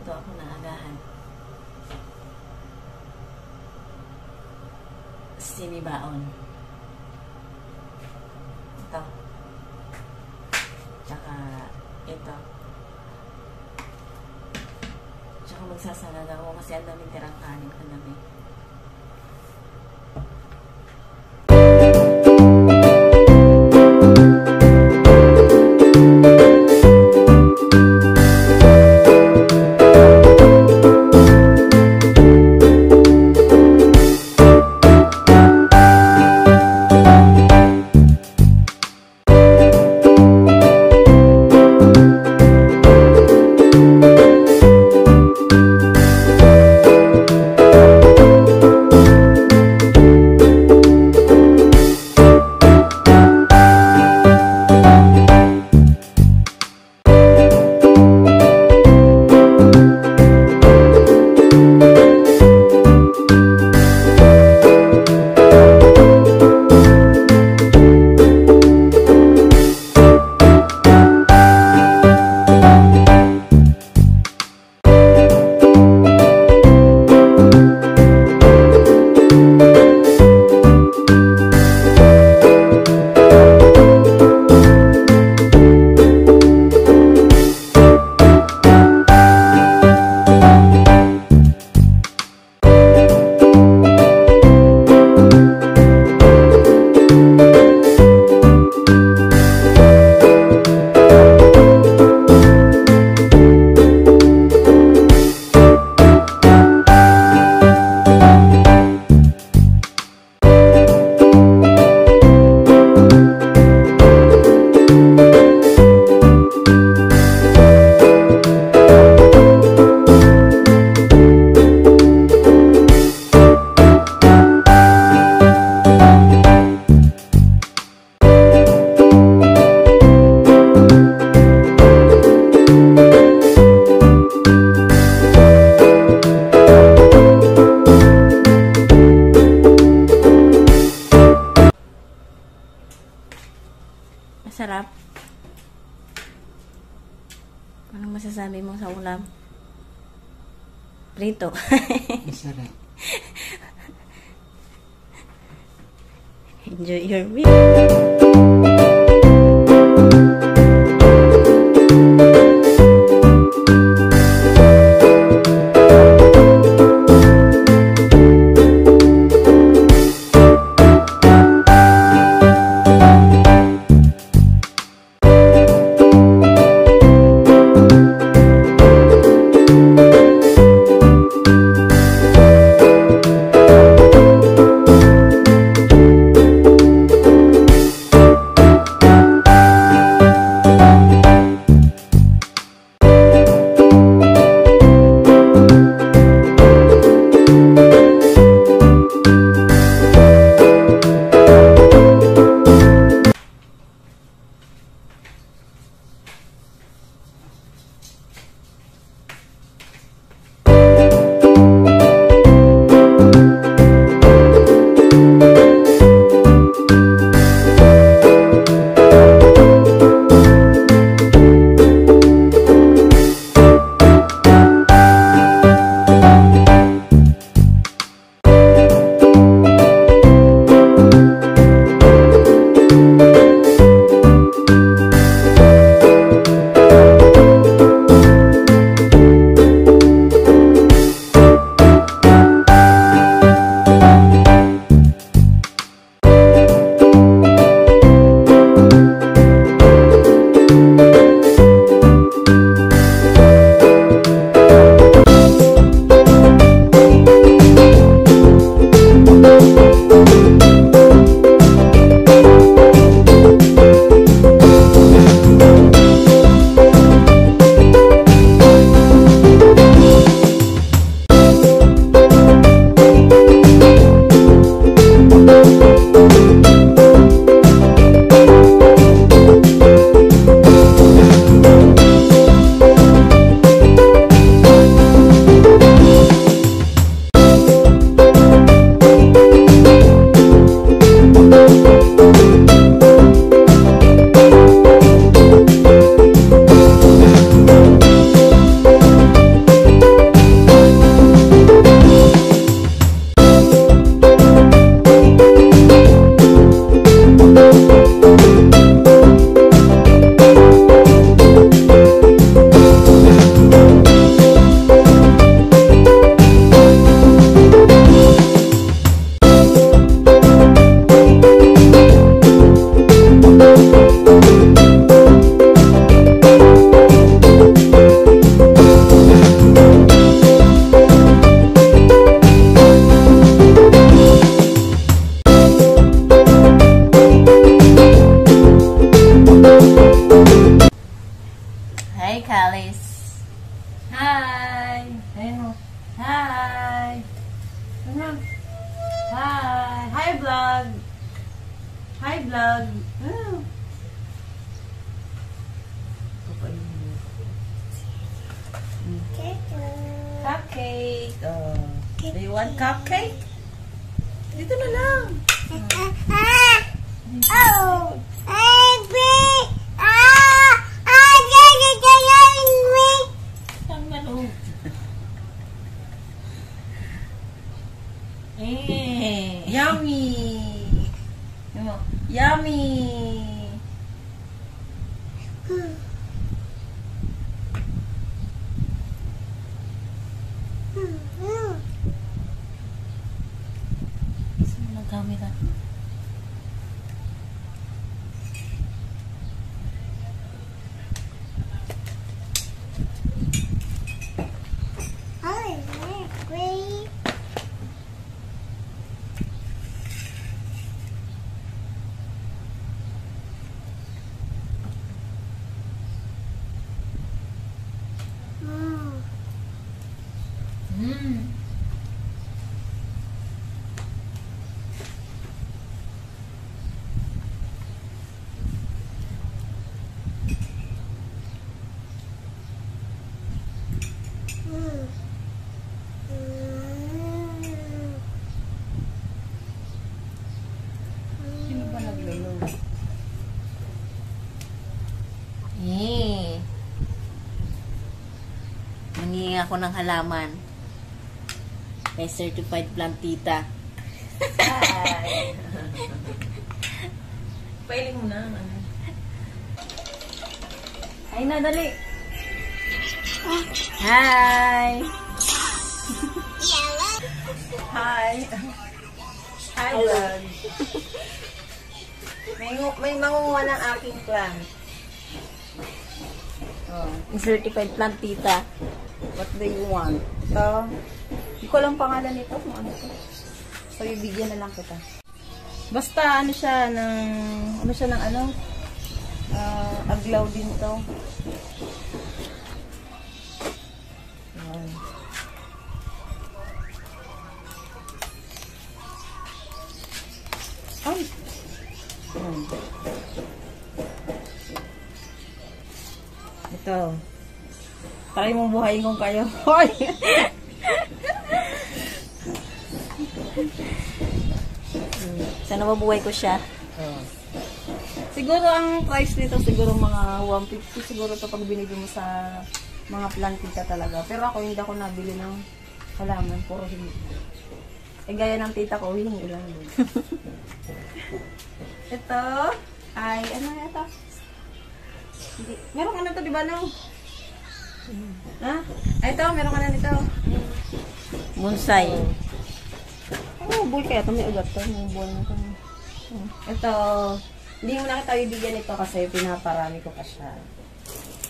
nagluto ako ng agahan. Sinibaon. Ito. Tsaka ito. Tsaka magsasalad ako kasi ang daming tirang kanin kanabi. Masarap. Anong masasabi mo sa ulam? Prito. Masarap. Enjoy your meal. Hi, Kalis. Hi. Ayun mo. Hi. Ano? Hi. Hi, vlog. Hi, vlog. Oh. Cupcake. Oh. Do you want cupcake? Dito na lang. Yummy. Yummy. Saan nagamit ah? Sino ba naglulong? Mangingi ako ng halaman. Kay Certified Plantita. Hi! Pailing mo na. Ay na, dali! Hi! Hi! Hi, vlog! May mangunguha ng aking plant. Oh, Certified Plantita. What do you want? Ito. Hindi ko lang pangalan nito kung ano ito. So, ibigyan na lang kita. Basta, ano siya ng aglaw din to. Ayan. Ay! Ayan. Ito. Try mong buhayin kung kayo. Hoy! Sana mabuhay ko siya. Oh. Siguro ang price nito siguro mga 150 siguro to pag binili mo sa mga plantita talaga. Pero ako hindi ako nabili ng halaman, puro hingi. Eh gaya ng tita ko, hingi lang din. Ito ay ano ito? Hindi. Meron ka na to, di ba, no? Ha? Ay, ito, meron ka na nito. Bonsai. Oh, boy, kaya ito may ugat to. May buwan na ito. Ito, hindi mo na kita ibigyan ito kasi pinaparami ko pa siya.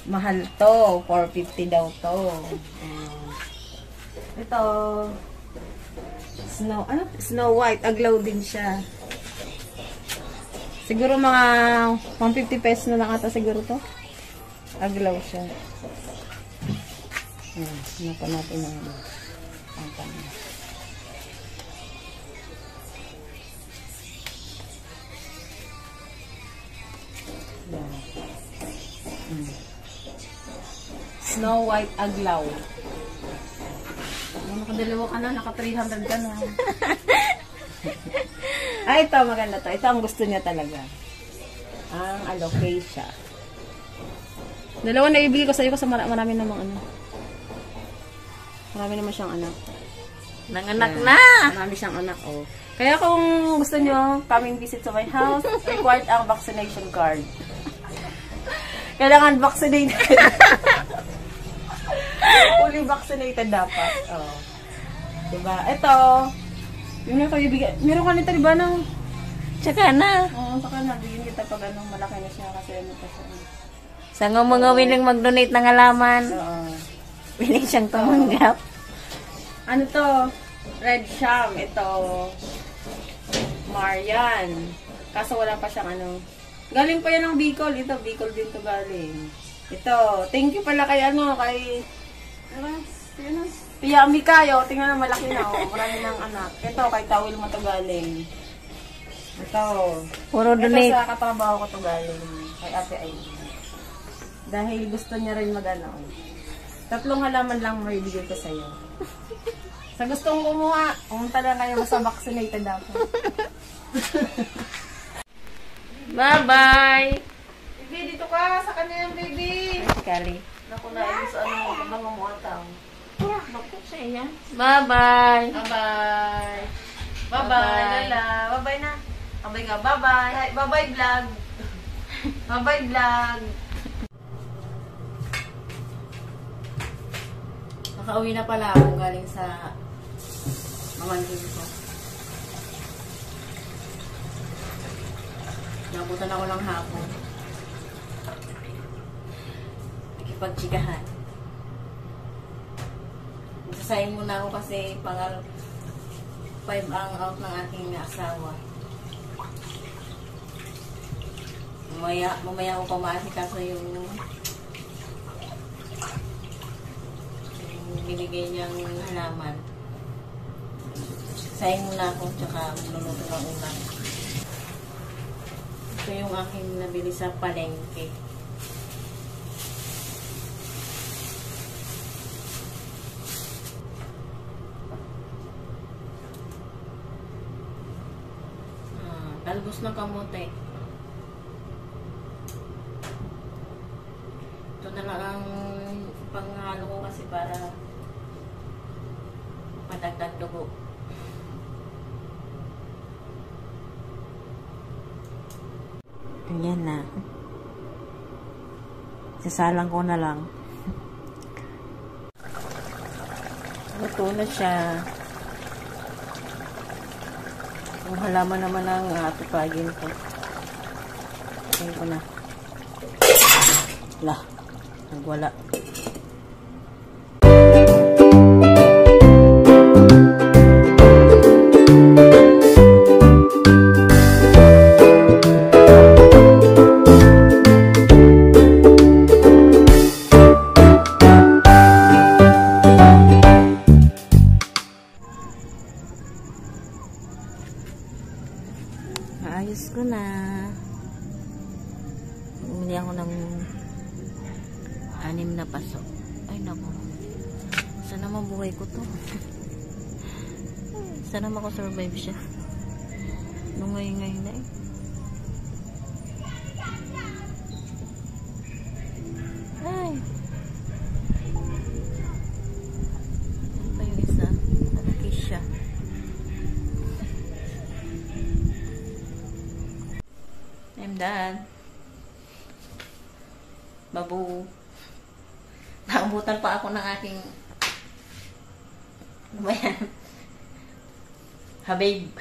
Mahal to. 450 daw to. Ito, Snow White. Aglaw din siya. Siguro mga 150 pesos na lang ata siguro to. Aglaw siya. Hanapan natin ang pangpang. Snow White aglaw. Nakadalawa ka na, naka 300 ka na. Ay, ito maganda to. Ito ang gusto niya talaga. Ang alocasia. Dalawa na ibigay ko sa iyo kasi marami namang ano. Marami naman siyang anak. Nanganak na! Marami siyang anak, oh. Kaya kung gusto nyo coming visit to my house, required ang vaccination card. Kailangan vaccinated. Fully vaccinated dapat. Oh. Diba? Ito, yun yung kaibigay. Meron ka nito, diba, ng... Tsaka na. Oo, saka na. Bigyan kita pag anong malaki na siya kasi ano pa siya. Sa mga willing mag-donate ng halaman, Oo. willing siyang tumanggap. Ano to? Red Sham. Ito. Marian. Kaso wala pa siyang ano. Galing pa yan ng Bicol. Ito, Bicol din to galing. Ito. Thank you pala kay ano, kay... Ano? Pia Mikayo. Tingnan na malaki na. Oh. Marami ng anak. Ito, kay Tawil mo to galing. Ito. Puro Ito donate. sa katrabaho ko to galing. Kay Ate Aileen. Dahil gusto niya rin mag-ano. 3 halaman lang may bigay ko sa'yo. Sa gustong kumuha, pumunta lang kayo sa vaccinated ako. Bye-bye! Baby, dito ka! Sa kanya yung baby! Si Kali. Naku na, sa ano, kabang mamuataw. Bakit siya yan? Bye-bye! Bye-bye! Bye-bye, Lala! Bye-bye na! Bye-bye ka! Bye-bye! Bye-bye vlog! Bye-bye vlog! Nakauwi na pala ako galing sa mamangkin ko. Nabutan ako ng hapon. Nakipagtsikahan. Magsasayang muna ako kasi pangal 5 ang out ng aking asawa. Mamaya ako pamaasikaso yung binigay niyang halaman. Sayang muna ako, tsaka luluto ng ulam. Ito yung aking nabili sa palengke. Talbos ng kamote. Ito na lang ang panghalo ko kasi para madagdag dugo. Ayan na. Sasalang ko na lang. Luto na siya. Yung halaman naman ang atupagin ko. Ayan ko na. Lah. Nagwala. Ayos ko na. Bumili ako ng 6 na paso. Ay naku. Sana mabuhay ko to. Sana makasurvive siya. Nung ngayon na eh. Ay. Ano pa yung isa? Malaki siya. I'm done. Babu. Naabutan pa ako ng aking ano ba yan? Habib.